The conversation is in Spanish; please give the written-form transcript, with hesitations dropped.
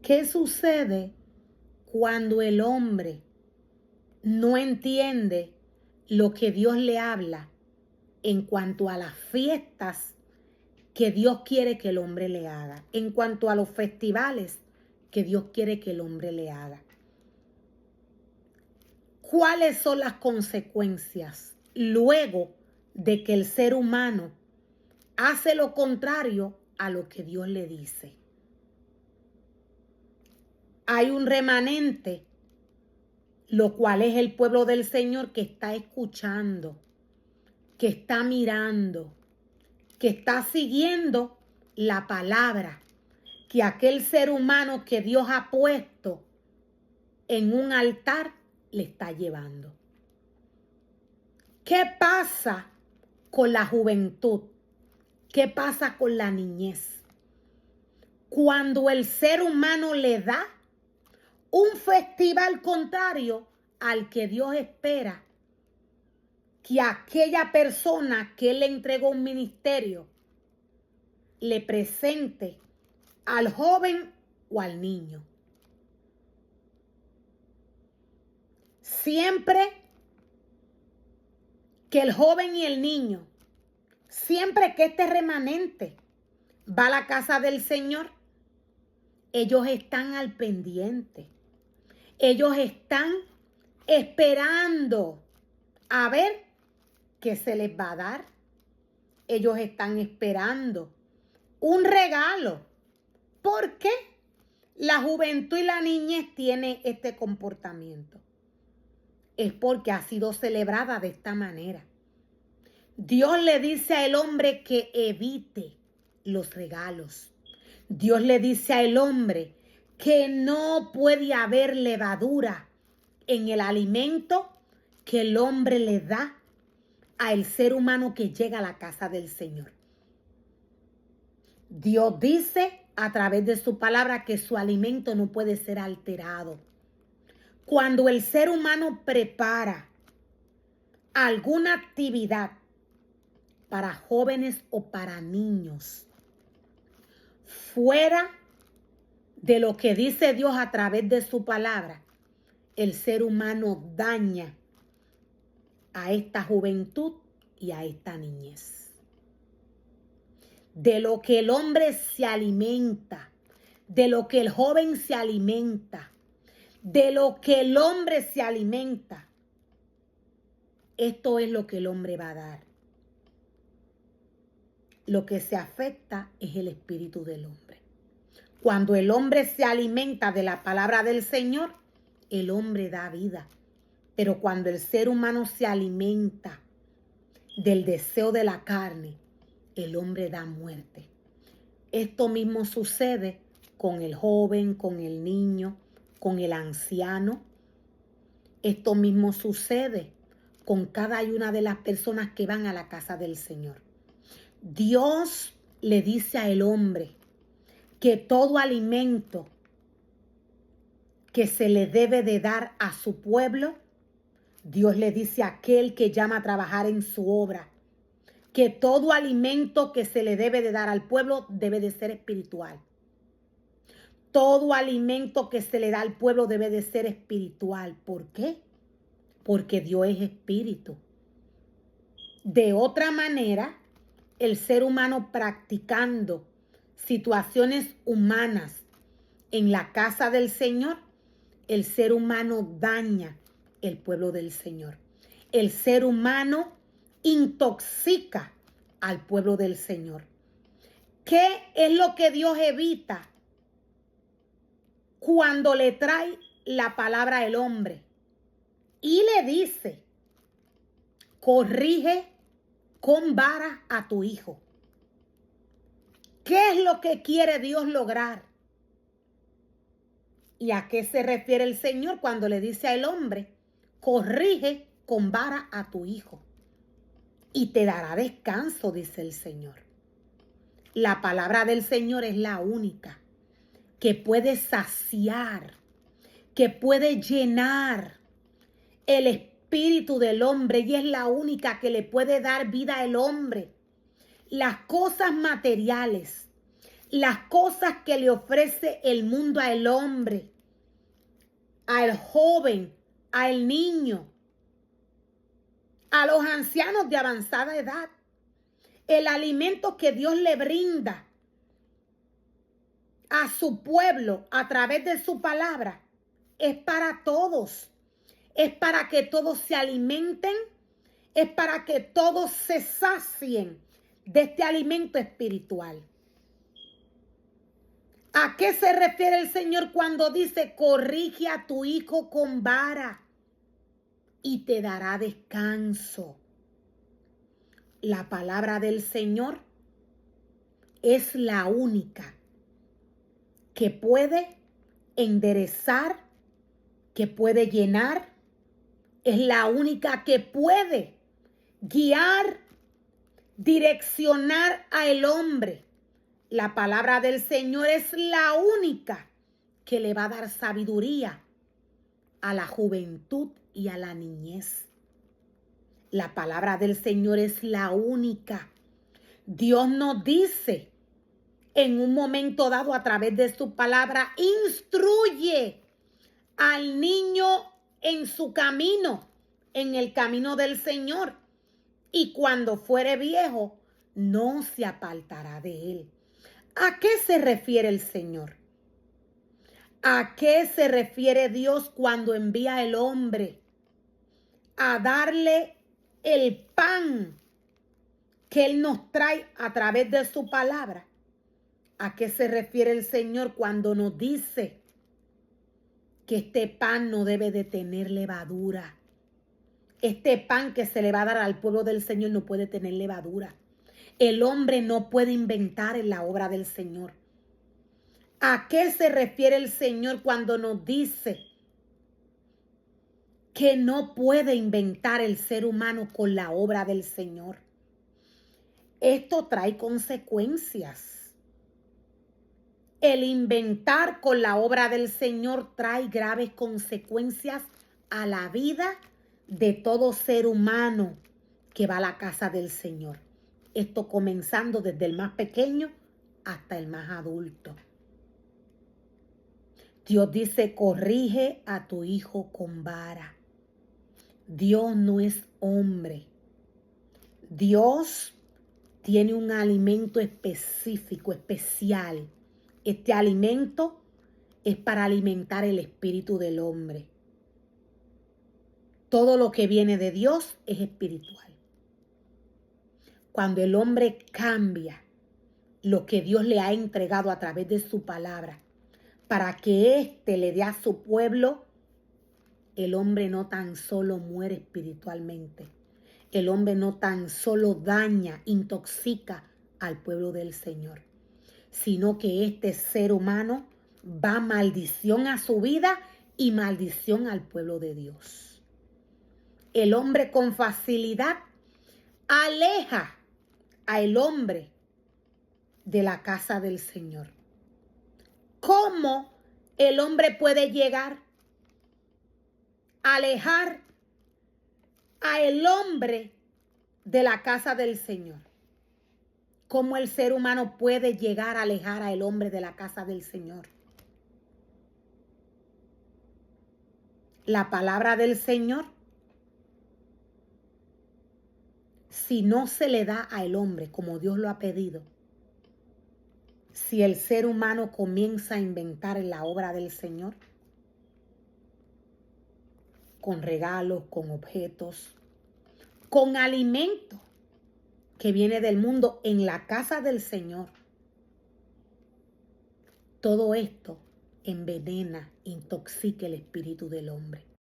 ¿Qué sucede cuando el hombre no entiende lo que Dios le habla en cuanto a las fiestas que Dios quiere que el hombre le haga, en cuanto a los festivales que Dios quiere que el hombre le haga? ¿Cuáles son las consecuencias luego de que el ser humano hace lo contrario a lo que Dios le dice? Hay un remanente, lo cual es el pueblo del Señor, que está escuchando, que está mirando, que está siguiendo la palabra que aquel ser humano que Dios ha puesto en un altar le está llevando. ¿Qué pasa con la juventud? ¿Qué pasa con la niñez? Cuando el ser humano le da un festival contrario al que Dios espera que aquella persona que Él le entregó un ministerio le presente al joven o al niño. Siempre que el joven y el niño, siempre que este remanente va a la casa del Señor, ellos están al pendiente. Ellos están esperando a ver qué se les va a dar. Ellos están esperando un regalo. ¿Por qué la juventud y la niñez tiene este comportamiento? Es porque ha sido celebrada de esta manera. Dios le dice al hombre que evite los regalos. Dios le dice al hombre que no puede haber levadura en el alimento que el hombre le da al ser humano que llega a la casa del Señor. Dios dice a través de su palabra que su alimento no puede ser alterado. Cuando el ser humano prepara alguna actividad para jóvenes o para niños, fuera de lo que dice Dios a través de su palabra, el ser humano daña a esta juventud y a esta niñez. De lo que el hombre se alimenta, de lo que el joven se alimenta, de lo que el hombre se alimenta, esto es lo que el hombre va a dar. Lo que se afecta es el espíritu del hombre. Cuando el hombre se alimenta de la palabra del Señor, el hombre da vida. Pero cuando el ser humano se alimenta del deseo de la carne, el hombre da muerte. Esto mismo sucede con el joven, con el niño, con el anciano. Esto mismo sucede con cada una de las personas que van a la casa del Señor. Dios le dice al hombre que todo alimento que se le debe de dar a su pueblo, Dios le dice a aquel que llama a trabajar en su obra, que todo alimento que se le debe de dar al pueblo debe de ser espiritual. Todo alimento que se le da al pueblo debe de ser espiritual. ¿Por qué? Porque Dios es espíritu. De otra manera, el ser humano practicando situaciones humanas en la casa del Señor, el ser humano daña el pueblo del Señor. El ser humano intoxica al pueblo del Señor. ¿Qué es lo que Dios evita cuando le trae la palabra al hombre? Y le dice, corrige con vara a tu hijo. ¿Qué es lo que quiere Dios lograr? ¿Y a qué se refiere el Señor cuando le dice al hombre, corrige con vara a tu hijo y te dará descanso, dice el Señor? La palabra del Señor es la única que puede saciar, que puede llenar el espíritu del hombre, y es la única que le puede dar vida al hombre. Las cosas materiales, las cosas que le ofrece el mundo al hombre, al joven, al niño, a los ancianos de avanzada edad. El alimento que Dios le brinda a su pueblo a través de su palabra es para todos. Es para que todos se alimenten, es para que todos se sacien de este alimento espiritual. ¿A qué se refiere el Señor cuando dice, corrige a tu hijo con vara y te dará descanso? La palabra del Señor es la única que puede enderezar, que puede llenar, es la única que puede guiar, direccionar al hombre. La palabra del Señor es la única que le va a dar sabiduría a la juventud y a la niñez. La palabra del Señor es la única. Dios nos dice en un momento dado a través de su palabra, instruye al niño en su camino, en el camino del Señor. Y cuando fuere viejo, no se apartará de él. ¿A qué se refiere el Señor? ¿A qué se refiere Dios cuando envía al hombre a darle el pan que Él nos trae a través de su palabra? ¿A qué se refiere el Señor cuando nos dice que este pan no debe de tener levadura? Este pan que se le va a dar al pueblo del Señor no puede tener levadura. El hombre no puede inventar en la obra del Señor. ¿A qué se refiere el Señor cuando nos dice que no puede inventar el ser humano con la obra del Señor? Esto trae consecuencias. El inventar con la obra del Señor trae graves consecuencias a la vida de todo ser humano que va a la casa del Señor. Esto comenzando desde el más pequeño hasta el más adulto. Dios dice, corrige a tu hijo con vara. Dios no es hombre. Dios tiene un alimento específico, especial. Este alimento es para alimentar el espíritu del hombre. Todo lo que viene de Dios es espiritual. Cuando el hombre cambia lo que Dios le ha entregado a través de su palabra, para que éste le dé a su pueblo, el hombre no tan solo muere espiritualmente. El hombre no tan solo daña, intoxica al pueblo del Señor, sino que este ser humano va maldición a su vida y maldición al pueblo de Dios. El hombre con facilidad aleja al hombre de la casa del Señor. ¿Cómo el hombre puede llegar a alejar al hombre de la casa del Señor? ¿Cómo el ser humano puede llegar a alejar al hombre de la casa del Señor? La palabra del Señor, si no se le da al hombre como Dios lo ha pedido, si el ser humano comienza a inventar en la obra del Señor, con regalos, con objetos, con alimento que viene del mundo en la casa del Señor, todo esto envenena, intoxica el espíritu del hombre.